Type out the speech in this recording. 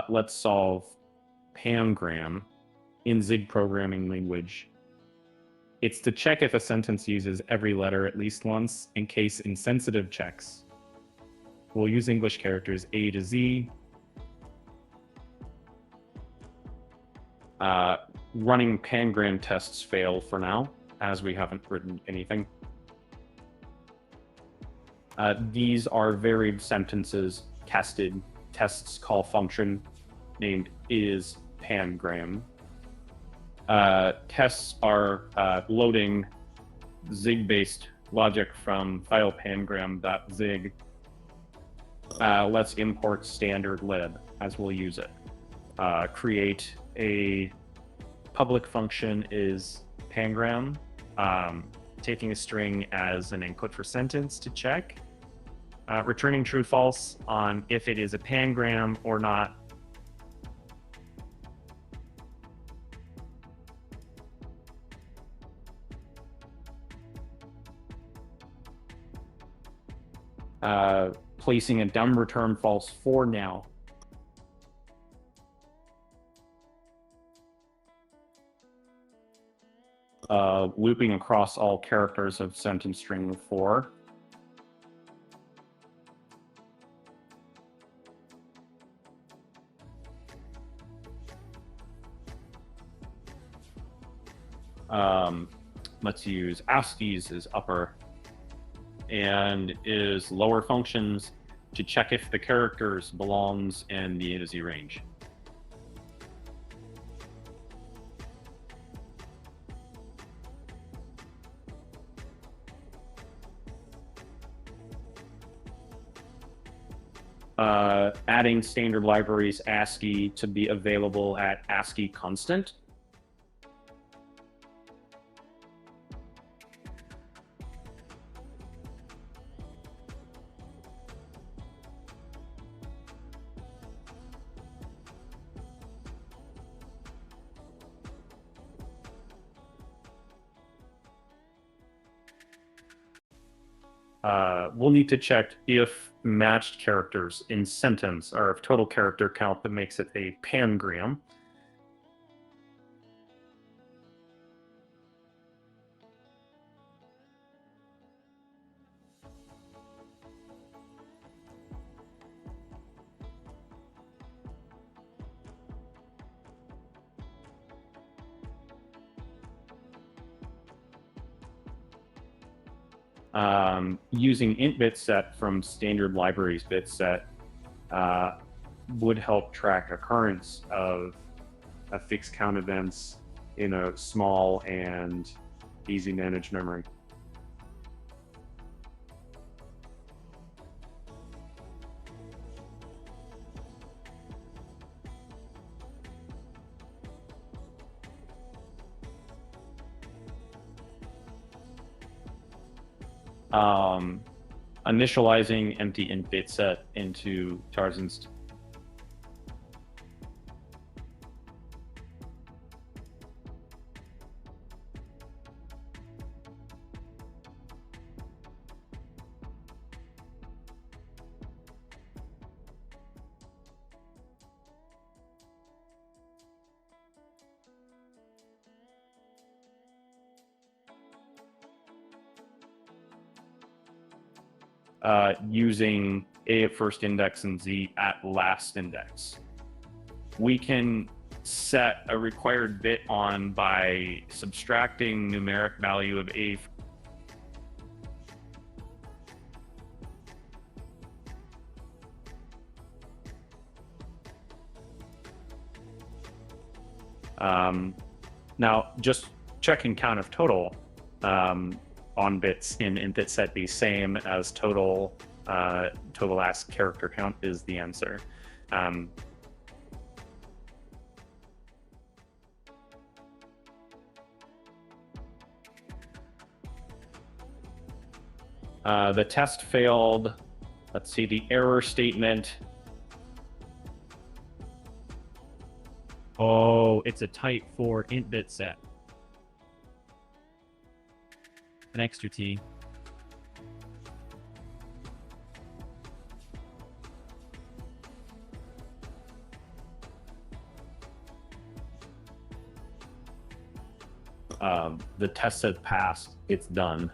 Let's solve Pangram in Zig programming language. It's to check if a sentence uses every letter at least once in case insensitive checks. We'll use English characters A to Z. Running Pangram tests fail for now, as we haven't written anything. These are varied sentences tested. Tests call function named isPangram. Tests are loading Zig-based logic from file pangram.zig. Let's import standard lib as we'll use it. Create a public function is pangram, taking a string as an input for sentence to check, returning true false on if it is a pangram or not. Placing a dumb return false for now. Looping across all characters of sentence string 4. Let's use ASCIIs as upper and is lower functions to check if the characters belongs in the A to Z range. Adding standard libraries ASCII to be available at ASCII constant. We'll need to check if matched characters in sentence are of total character count that makes it a pangram. Using int bit set from standard libraries bit set would help track occurrence of a fixed count events in a small and easy managed memory. Initializing empty int bit set into Tarzan's. Using A at first index and Z at last index. We can set a required bit on by subtracting numeric value of A. Now, just checking count of total on bits in int bit set be same as total last character count is the answer. The test failed. Let's see the error statement. Oh, it's a type for int bit set. An extra T. The test says pass. It's done.